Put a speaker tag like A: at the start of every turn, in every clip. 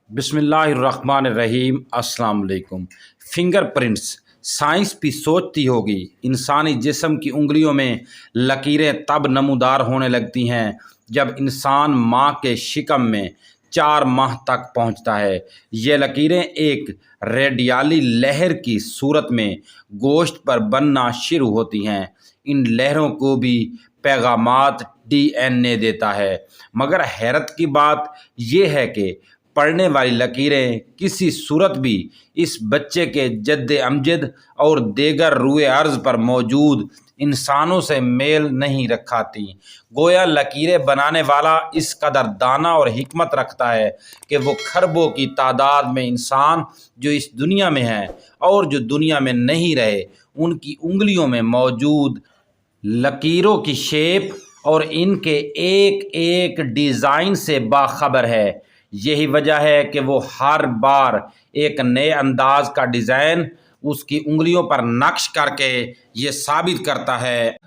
A: बिस्मिल्लाहिर्रहमानिर्रहीम। अस्सलाम वालेकुम। फिंगर प्रिंट्स साइंस भी सोचती होगी इंसानी जिस्म की उंगलियों में लकीरें तब नमूदार होने लगती हैं जब इंसान माँ के शिकम में 4 माह तक पहुँचता है। ये लकीरें एक रेडियाली लहर की सूरत में गोश्त पर बनना शुरू होती हैं। इन लहरों को भी पैगामात DNA देता है। मगर हैरत की बात यह है कि पढ़ने वाली लकीरें किसी सूरत भी इस बच्चे के जद्द अमजद और देगर रुए अर्ज़ पर मौजूद इंसानों से मेल नहीं रखाती। गोया लकीरें बनाने वाला इस कदर दाना और हिकमत रखता है कि वो खरबों की तादाद में इंसान जो इस दुनिया में हैं और जो दुनिया में नहीं रहे, उनकी उंगलियों में मौजूद लकीरों की शेप और इनके एक एक डिज़ाइन से बाखबर है। यही वजह है कि वो हर बार एक नए अंदाज का डिज़ाइन उसकी उंगलियों पर नक्श करके ये साबित करता है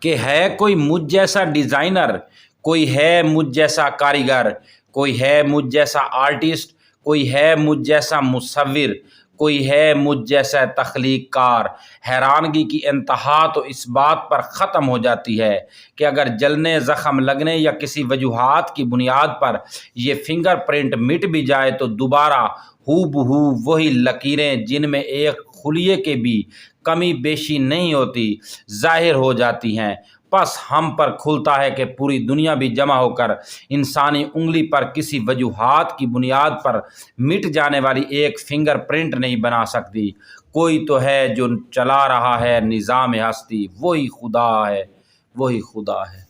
A: कि है कोई मुझ जैसा डिज़ाइनर, कोई है मुझ जैसा कारीगर, कोई है मुझ जैसा आर्टिस्ट, कोई है मुझ जैसा मुसव्विर, कोई है मुझ जैसा तख्लीक़कार। हैरानगी की इंतहा तो इस बात पर ख़त्म हो जाती है कि अगर जलने, ज़ख़म लगने या किसी वजूहात की बुनियाद पर यह फिंगर प्रिंट मिट भी जाए तो दोबारा हूबहू वही लकीरें जिनमें एक खुलिये के भी कमी बेशी नहीं होती ज़ाहिर हो जाती हैं। बस हम पर खुलता है कि पूरी दुनिया भी जमा होकर इंसानी उंगली पर किसी वजूहात की बुनियाद पर मिट जाने वाली एक फिंगर प्रिंट नहीं बना सकती। कोई तो है जो चला रहा है निज़ाम हस्ती, वही खुदा है, वही खुदा है।